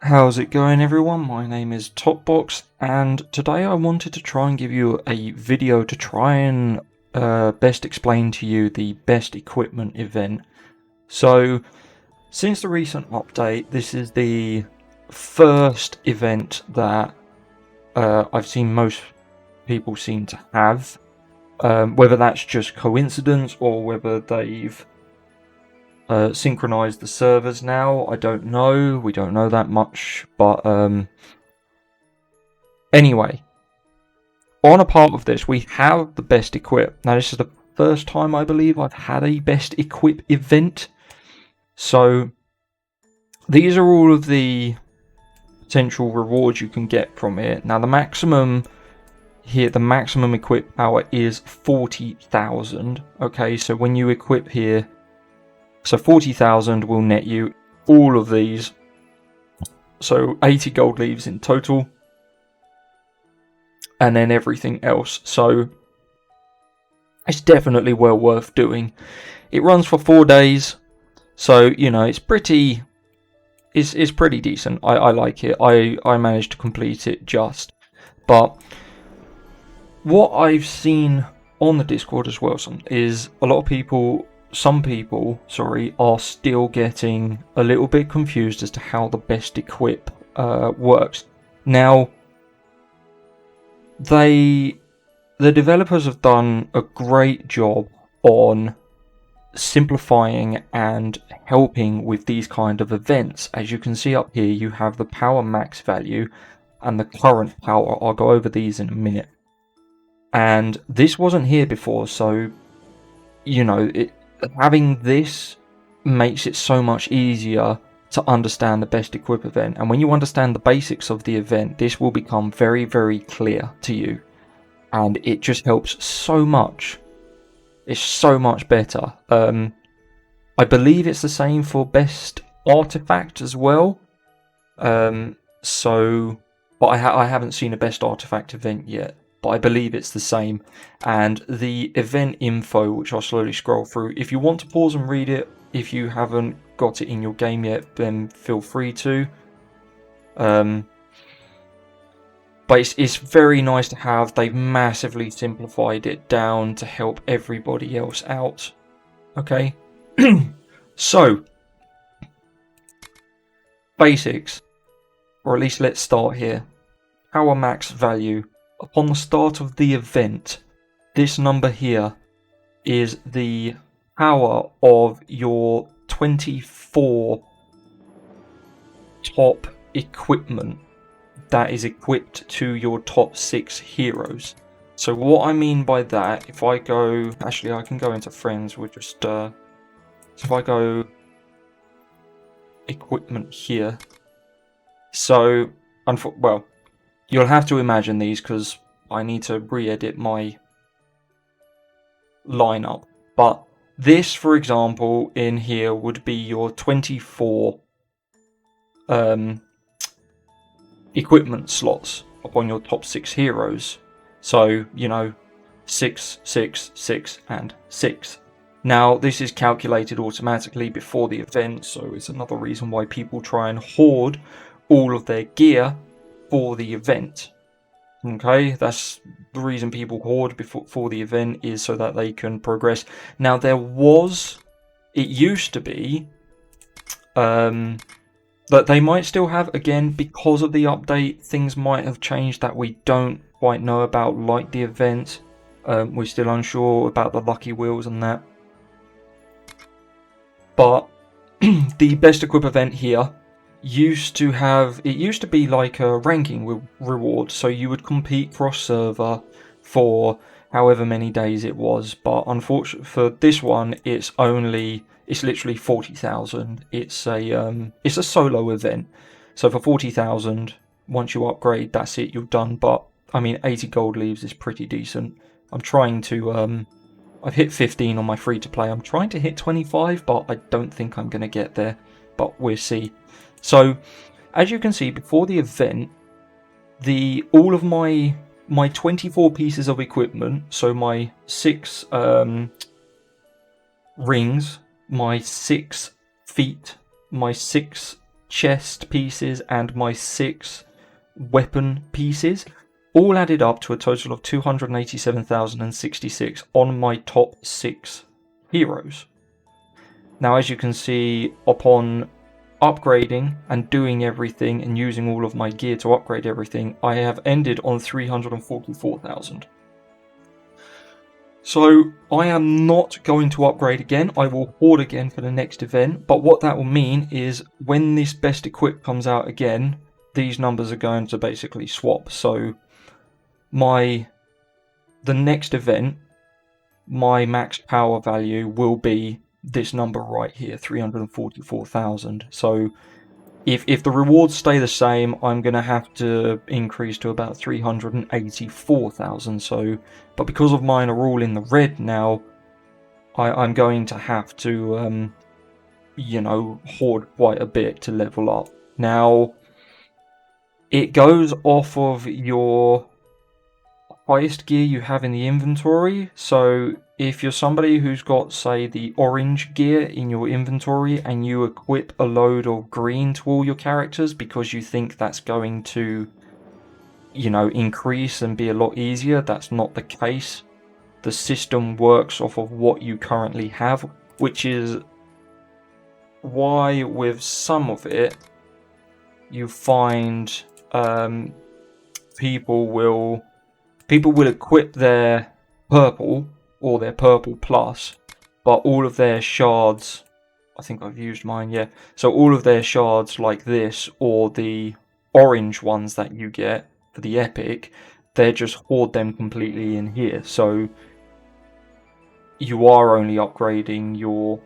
How's it going, everyone? My name is Topbox, and today I wanted to try and give you a video to try and best explain to you the best equipment event. So, since the recent update, this is the first event that I've seen most people seem to have. Whether that's just coincidence or whether they've synchronized the servers now, I don't know. We don't know that much, but anyway, on a part of this, we have the best equip. Now, this is the first time I believe I've had a best equip event. So, these are all of the potential rewards you can get from it. Now, the maximum here, the maximum equip power is 40,000. Okay, so when you equip here, so 40,000 will net you all of these. So 80 gold leaves in total. And then everything else. So it's definitely well worth doing. It runs for 4 days. So, you know, it's pretty decent. I like it. I managed to complete it just. But what I've seen on the Discord as well is a lot of people, some people, are still getting a little bit confused as to how the best equip works. Now, the developers have done a great job on simplifying and helping with these kind of events. As you can see up here, you have the power max value and the current power. I'll go over these in a minute. And this wasn't here before, so, you know, having this makes it so much easier to understand the best equip event. And when you understand the basics of the event, this will become very, very clear to you. And it just helps so much. It's so much better. I believe it's the same for best artifact as well. But I haven't seen a best artifact event yet. But I believe it's the same. And the event info, which I'll slowly scroll through, if you want to pause and read it, if you haven't got it in your game yet, then feel free to. But it's very nice to have. They've massively simplified it down to help everybody else out. Okay? So, basics. Or at least let's start here. Power max value. Upon the start of the event, this number here is the power of your 24 top equipment that is equipped to your top 6 heroes. So what I mean by that, if I go, actually I can go into friends, we'll just, so if I go equipment here, so, well, you'll have to imagine these because I need to re-edit my lineup. But this, for example, in here would be your 24 equipment slots upon your top 6 heroes. So, you know, 6, 6, 6, and 6. Now, this is calculated automatically before the event, so it's another reason why people try and hoard all of their gear for the event. Okay, that's the reason people hoard before the event, is so that they can progress. Now, it used to be that they might still have, again, because of the update, things might have changed that we don't quite know about, like the event. We're still unsure about the lucky wheels and that. But the best equip event here used to be like a ranking reward, so you would compete cross server for however many days it was. But unfortunately for this one, it's literally 40,000. It's a solo event, so for 40,000, once you upgrade, that's it, you're done. But I mean, 80 gold leaves is pretty decent. I'm trying to I've hit 15 on my free to play. I'm trying to hit 25, but I don't think I'm gonna get there, but we'll see. So, as you can see, before the event, all of my 24 pieces of equipment, so my 6 rings, my 6 feet, my 6 chest pieces and my 6 weapon pieces all added up to a total of 287,066 on my top 6 heroes. Now, as you can see, upon upgrading and doing everything and using all of my gear to upgrade everything, I have ended on 344,000. So I am not going to upgrade again. I will hoard again for the next event, but what that will mean is when this best equip comes out again, these numbers are going to basically swap. So the next event, my max power value will be this number right here, 344,000. So if the rewards stay the same, I'm going to have to increase to about 384,000. So, but because of mine are all in the red now, I'm going to have to, you know, hoard quite a bit to level up. Now, it goes off of your highest gear you have in the inventory. So if you're somebody who's got, say, the orange gear in your inventory and you equip a load of green to all your characters because you think that's going to, you know, increase and be a lot easier, that's not the case. The system works off of what you currently have, which is why with some of it you find people will equip their purple or their purple plus, but all of their shards, I think I've used mine, yeah. So all of their shards like this, or the orange ones that you get for the epic, they just hoard them completely in here. So you are only upgrading your...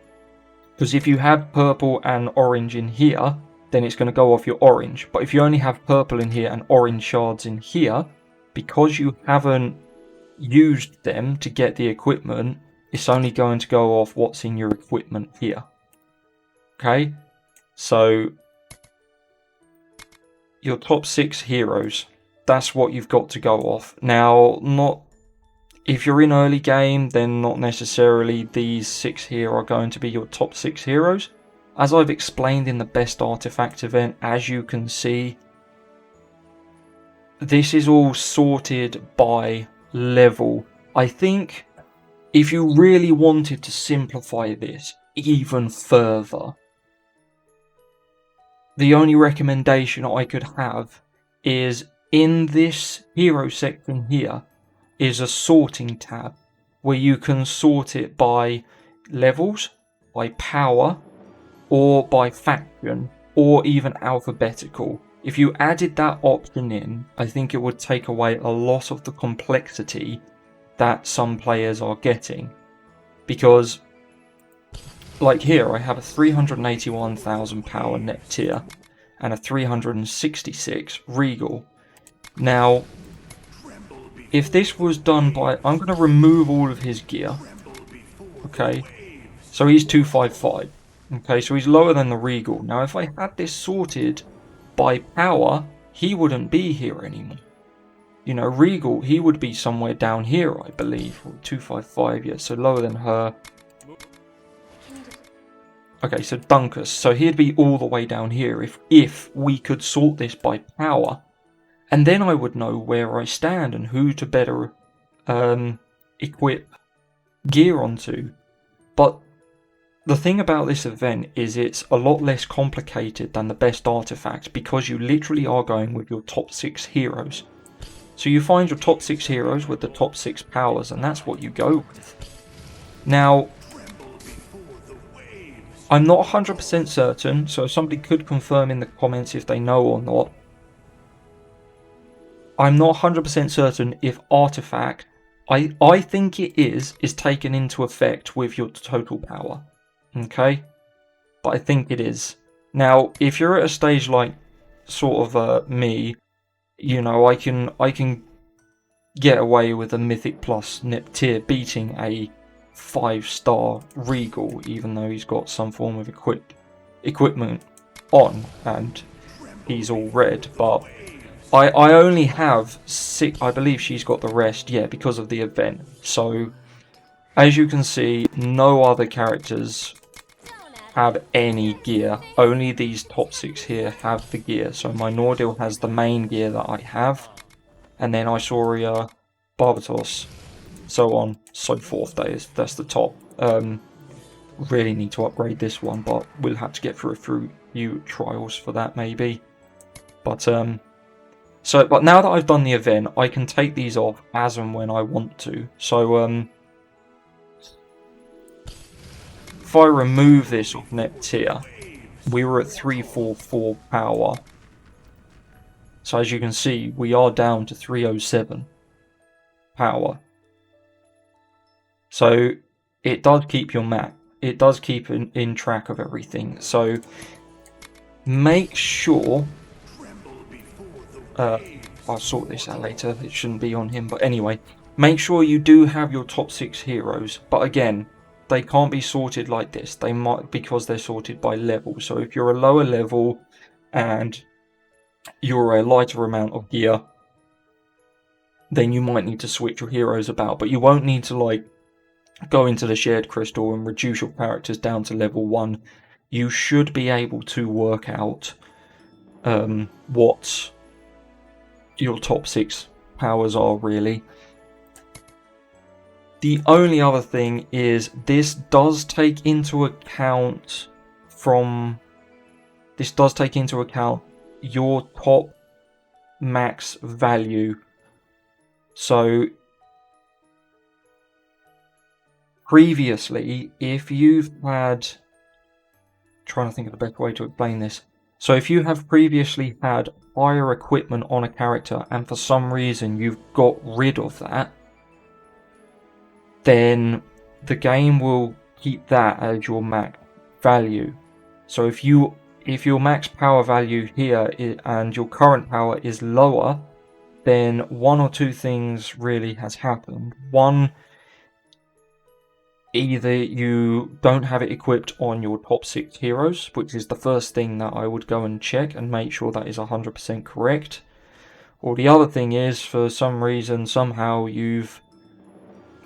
Because if you have purple and orange in here, then it's going to go off your orange. But if you only have purple in here and orange shards in here, because you haven't used them to get the equipment, it's only going to go off what's in your equipment here. Okay? So, your top 6 heroes, that's what you've got to go off. Now, if you're in early game, then not necessarily these 6 here are going to be your top 6 heroes. As I've explained in the best artifact event, as you can see, this is all sorted by level. I think if you really wanted to simplify this even further, the only recommendation I could have is in this hero section here is a sorting tab where you can sort it by levels, by power, or by faction, or even alphabetical. If you added that option in, I think it would take away a lot of the complexity that some players are getting. Because, like here, I have a 381,000 power net tier and a 366 regal. Now, if this was done by... I'm going to remove all of his gear. Okay, so he's 255. Okay, so he's lower than the regal. Now, if I had this sorted by power, he wouldn't be here anymore. You know, regal, he would be somewhere down here, I believe. 255, yeah, so lower than her. Okay, so Dunkus, so he'd be all the way down here if we could sort this by power. And then I would know where I stand and who to better equip gear onto. But the thing about this event is it's a lot less complicated than the best artifact because you literally are going with your top 6 heroes. So you find your top 6 heroes with the top 6 powers, and that's what you go with. Now, I'm not 100% certain, so somebody could confirm in the comments if they know or not. I'm not 100% certain if artifact, I think it is taken into effect with your total power. Okay? But I think it is. Now, if you're at a stage like sort of me, you know, I can get away with a Mythic Plus Nep tier beating a 5-star Regal, even though he's got some form of equipment on and he's all red. But I only have 6. I believe she's got the rest, yeah, because of the event. So as you can see, no other characters have any gear. Only these top 6 here have the gear. So my Nordil has the main gear that I have, and then Isauria, Barbatos, so on, so forth. That's the top. Really need to upgrade this one, but we'll have to get through a few trials for that maybe. But but now that I've done the event, I can take these off as and when I want to. So if I remove this off Neptia, we were at 344 power. So as you can see, we are down to 307 power. So it does keep your map. It does keep in track of everything. So make sure... I'll sort this out later. It shouldn't be on him. But anyway, make sure you do have your top 6 heroes. But again, they can't be sorted like this. They might, because they're sorted by level. So if you're a lower level and you're a lighter amount of gear, then you might need to switch your heroes about. But you won't need to, like, go into the shared crystal and reduce your characters down to level 1. You should be able to work out what your top 6 powers are, really. The only other thing is this does take into account your top max value. So previously, if you've had... trying to think of the best way to explain this. So if you have previously had higher equipment on a character and for some reason you've got rid of that, then the game will keep that as your max value. So if your max power value here and your current power is lower, then one or two things really has happened. One, either you don't have it equipped on your top 6 heroes, which is the first thing that I would go and check and make sure that is 100% correct. Or the other thing is, for some reason, somehow you've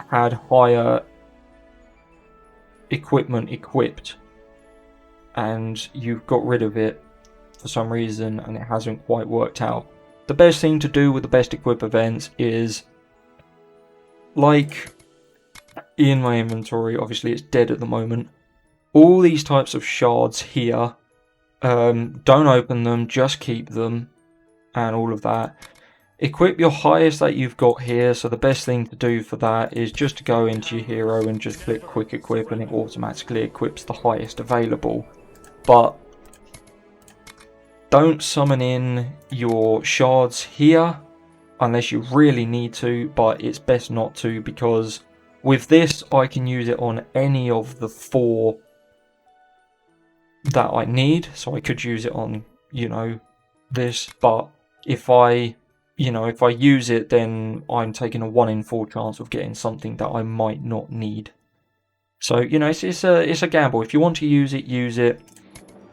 had higher equipment equipped and you've got rid of it for some reason and it hasn't quite worked out. The best thing to do with the best equip events is, like in my inventory, obviously it's dead at the moment, all these types of shards here, don't open them, just keep them and all of that. Equip your highest that you've got here, so the best thing to do for that is just to go into your hero and just click quick equip and it automatically equips the highest available. But don't summon in your shards here unless you really need to, but it's best not to, because with this I can use it on any of the 4 that I need. So I could use it on, you know, this, but if I use it, then I'm taking a 1 in 4 chance of getting something that I might not need. So, you know, it's a gamble. If you want to use it, use it.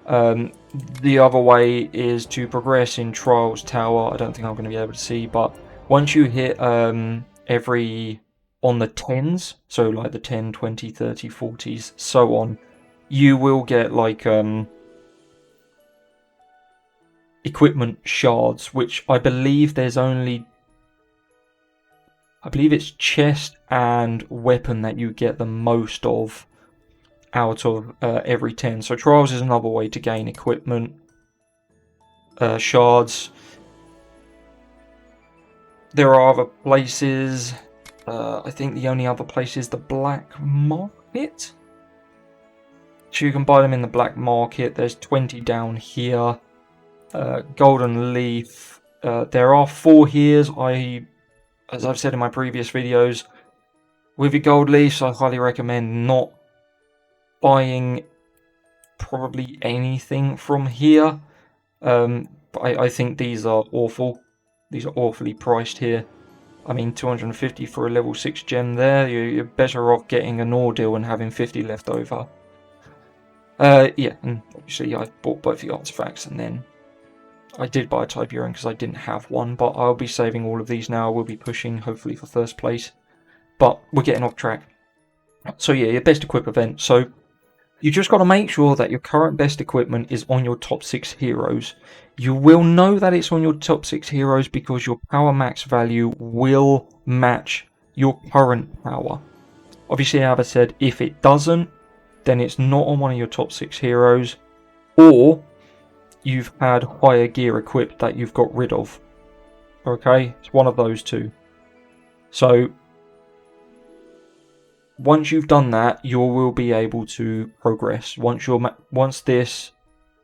The other way is to progress in Trials Tower. I don't think I'm going to be able to see, but once you hit every on the 10s, so like the 10, 20, 30, 40s, so on, you will get like equipment shards, which I believe there's only, I believe it's chest and weapon that you get the most of out of every 10. So Trials is another way to gain equipment shards. There are other places. I think the only other place is the black market. So you can buy them in the black market. There's 20 down here. Golden leaf. There are 4 here. As I've said in my previous videos, with your gold leaves, I highly recommend not buying probably anything from here. I think these are awful. These are awfully priced here. I mean, 250 for a level 6 gem there. You're better off getting a Nordil and having 50 left over. Yeah, and obviously I bought both the artifacts, and then I did buy a Tiberian because I didn't have one, but I'll be saving all of these now. I will be pushing, hopefully, for first place. But we're getting off track. So yeah, your best equip event. So You just got to make sure that your current best equipment is on your top 6 heroes. You will know that it's on your top 6 heroes because your power max value will match your current power. Obviously, as I said, if it doesn't, then it's not on one of your top 6 heroes, or you've had higher gear equipped that you've got rid of. Okay, it's one of those two. So once you've done that, you will be able to progress. Once this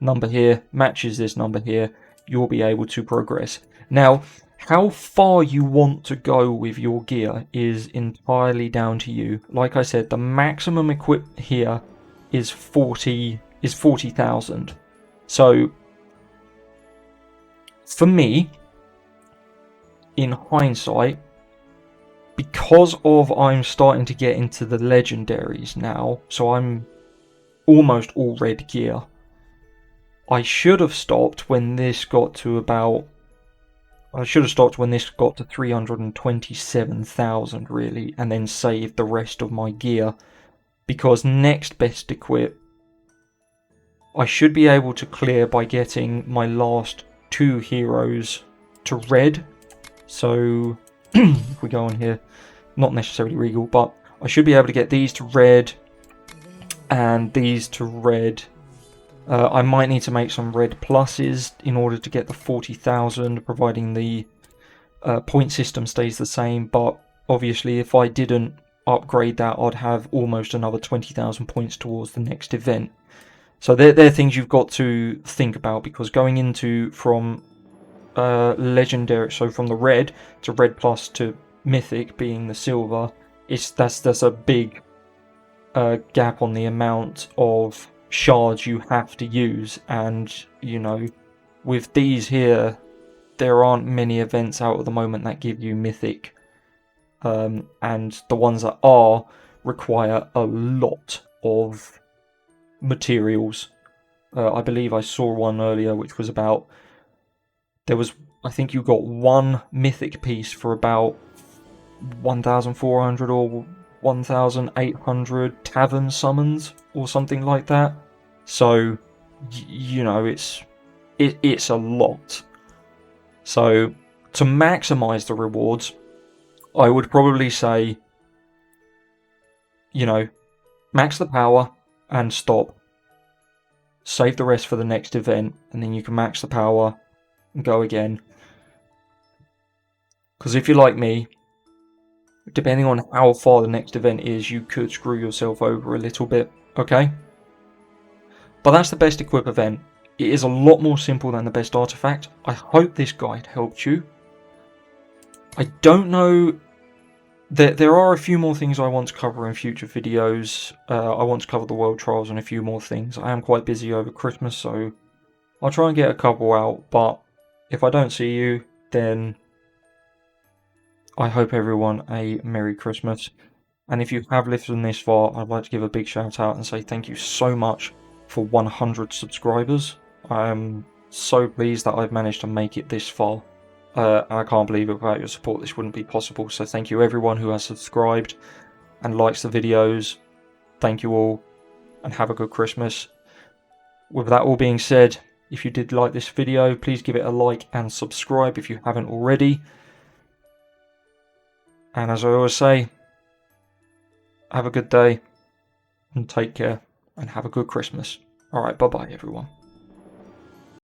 number here matches this number here, you'll be able to progress. Now, how far you want to go with your gear is entirely down to you. Like I said, the maximum equipped here is 40,000. So for me, in hindsight, because I'm starting to get into the legendaries now, so I'm almost all red gear, I should have stopped when this got to 327,000 really, and then saved the rest of my gear, because next best equip I should be able to clear by getting my last 2 heroes to red. So if we go on here, not necessarily Regal, but I should be able to get these to red and these to red. I might need to make some red pluses in order to get the 40,000, providing the point system stays the same. But obviously, if I didn't upgrade that, I'd have almost another 20,000 points towards the next event. So they're things you've got to think about, because going into from legendary, so from the red to red plus to mythic being the silver, that's a big gap on the amount of shards you have to use. And you know, with these here, there aren't many events out at the moment that give you mythic, and the ones that are require a lot of materials. I believe I saw one earlier which was about, I think you got one mythic piece for about 1,400 or 1,800 tavern summons or something like that. So you know, it's a lot. So to maximize the rewards, I would probably say, you know, max the power and stop. Save the rest for the next event, and then you can max the power and go again. Because if you're like me, depending on how far the next event is, you could screw yourself over a little bit, okay? But that's the best equip event. It is a lot more simple than the best artifact. I hope this guide helped you. I don't know, there are a few more things I want to cover in future videos. I want to cover the World Trials and a few more things. I am quite busy over Christmas, so I'll try and get a couple out. But if I don't see you, then I hope everyone a Merry Christmas. And if you have listened this far, I'd like to give a big shout out and say thank you so much for 100 subscribers. I am so pleased that I've managed to make it this far. I can't believe it. Without your support, this wouldn't be possible. So thank you everyone who has subscribed and likes the videos. Thank you all, and have a good Christmas. With that all being said, if you did like this video, please give it a like and subscribe if you haven't already. And as I always say, have a good day and take care, and have a good Christmas. Alright, bye bye everyone.